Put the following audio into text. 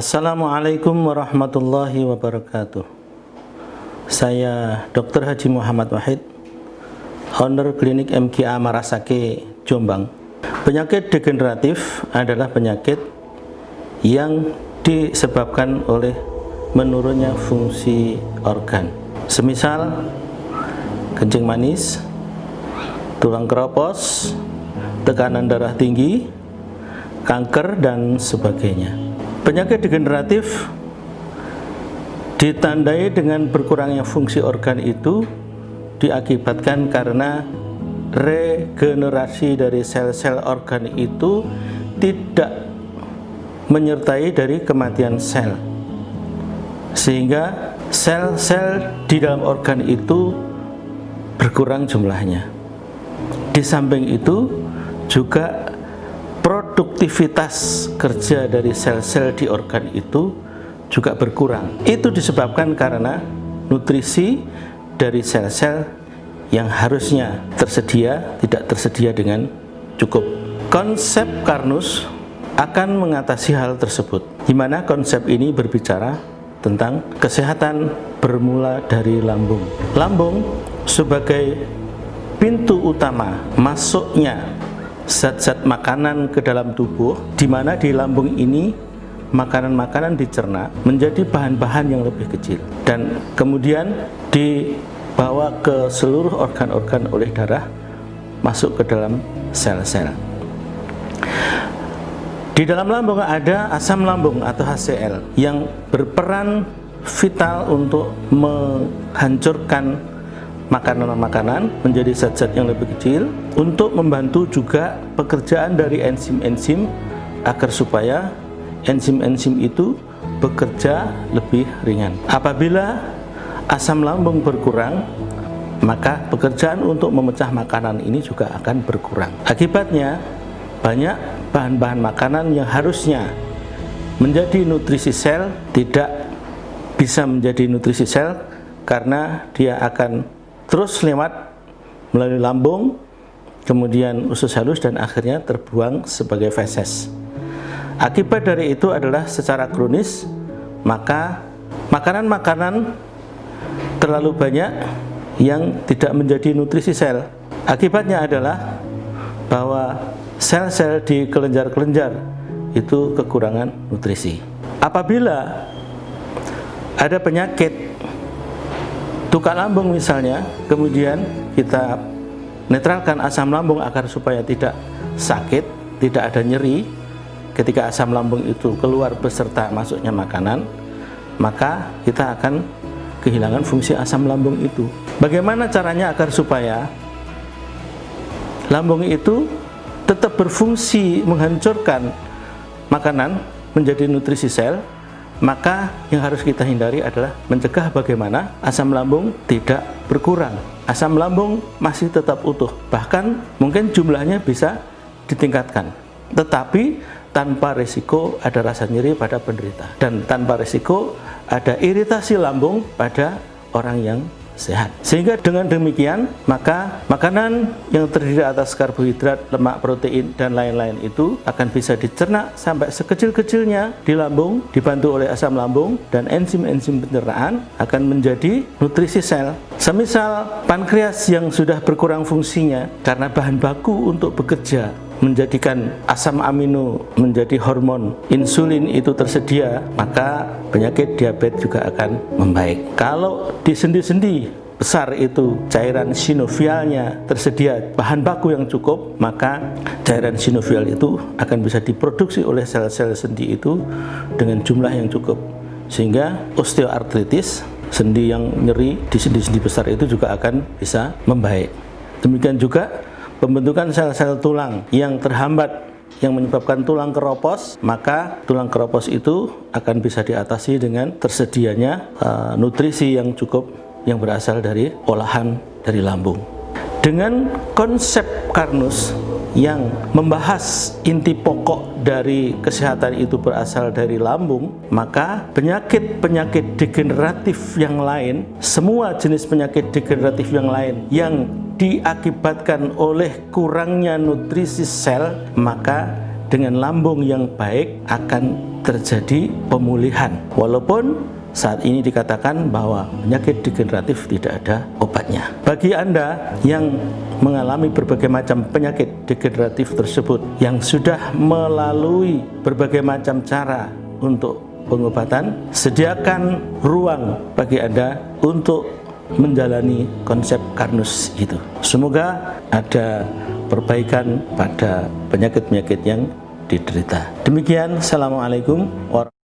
Assalamualaikum warahmatullahi wabarakatuh. Saya Dr. Haji Muhammad Wahid, owner klinik MGA Marasake, Jombang. Penyakit degeneratif adalah penyakit yang disebabkan oleh menurunnya fungsi organ, semisal kencing manis, tulang keropos, tekanan darah tinggi, kanker, dan sebagainya. Penyakit degeneratif ditandai dengan berkurangnya fungsi organ itu diakibatkan karena regenerasi dari sel-sel organ itu tidak menyertai dari kematian sel, sehingga sel-sel di dalam organ itu berkurang jumlahnya. Di samping itu juga produktivitas kerja dari sel-sel di organ itu juga berkurang. Itu disebabkan karena nutrisi dari sel-sel yang harusnya tersedia tidak tersedia dengan cukup. Konsep Karnus akan mengatasi hal tersebut, di mana konsep ini berbicara tentang kesehatan bermula dari lambung. Lambung sebagai pintu utama masuknya zat-zat makanan ke dalam tubuh, di mana di lambung ini makanan-makanan dicerna menjadi bahan-bahan yang lebih kecil dan kemudian dibawa ke seluruh organ-organ oleh darah, masuk ke dalam sel-sel. Di dalam lambung ada asam lambung atau HCl yang berperan vital untuk menghancurkan makanan-makanan menjadi zat-zat yang lebih kecil, untuk membantu juga pekerjaan dari enzim-enzim agar supaya enzim-enzim itu bekerja lebih ringan. Apabila asam lambung berkurang, maka pekerjaan untuk memecah makanan ini juga akan berkurang. Akibatnya, banyak bahan-bahan makanan yang harusnya menjadi nutrisi sel tidak bisa menjadi nutrisi sel karena dia akan terus lewat melalui lambung, kemudian usus halus, dan akhirnya terbuang sebagai feses. Akibat dari itu adalah secara kronis, maka makanan-makanan terlalu banyak yang tidak menjadi nutrisi sel. Akibatnya adalah bahwa sel-sel di kelenjar-kelenjar itu kekurangan nutrisi. Apabila ada penyakit tukak lambung misalnya, kemudian kita netralkan asam lambung agar supaya tidak sakit, tidak ada nyeri ketika asam lambung itu keluar beserta masuknya makanan, maka kita akan kehilangan fungsi asam lambung itu. Bagaimana caranya agar supaya lambung itu tetap berfungsi menghancurkan makanan menjadi nutrisi sel? Maka yang harus kita hindari adalah mencegah bagaimana asam lambung tidak berkurang. Asam lambung masih tetap utuh, bahkan mungkin jumlahnya bisa ditingkatkan, tetapi tanpa risiko ada rasa nyeri pada penderita, dan tanpa risiko ada iritasi lambung pada orang yang sehat. Sehingga dengan demikian, maka makanan yang terdiri atas karbohidrat, lemak, protein, dan lain-lain itu akan bisa dicerna sampai sekecil-kecilnya di lambung, dibantu oleh asam lambung dan enzim-enzim pencernaan akan menjadi nutrisi sel. Semisal pankreas yang sudah berkurang fungsinya karena bahan baku untuk bekerja menjadikan asam amino menjadi hormon insulin itu tersedia, maka penyakit diabetes juga akan membaik. Kalau di sendi-sendi besar itu cairan sinovialnya tersedia bahan baku yang cukup, maka cairan sinovial itu akan bisa diproduksi oleh sel-sel sendi itu dengan jumlah yang cukup, sehingga osteoartritis, sendi yang nyeri di sendi-sendi besar itu juga akan bisa membaik. Demikian juga pembentukan sel-sel tulang yang terhambat yang menyebabkan tulang keropos, maka tulang keropos itu akan bisa diatasi dengan tersedianya nutrisi yang cukup yang berasal dari olahan dari lambung. Dengan konsep Karnus yang membahas inti pokok dari kesehatan itu berasal dari lambung, maka penyakit-penyakit degeneratif yang lain, semua jenis penyakit degeneratif yang lain yang diakibatkan oleh kurangnya nutrisi sel, maka dengan lambung yang baik akan terjadi pemulihan. Walaupun saat ini dikatakan bahwa penyakit degeneratif tidak ada obatnya. Bagi Anda yang mengalami berbagai macam penyakit degeneratif tersebut, yang sudah melalui berbagai macam cara untuk pengobatan, sediakan ruang bagi Anda untuk menjalani konsep Karnus itu. Semoga ada perbaikan pada penyakit-penyakit yang diderita. Demikian, Assalamualaikum warahmatullahi wabarakatuh.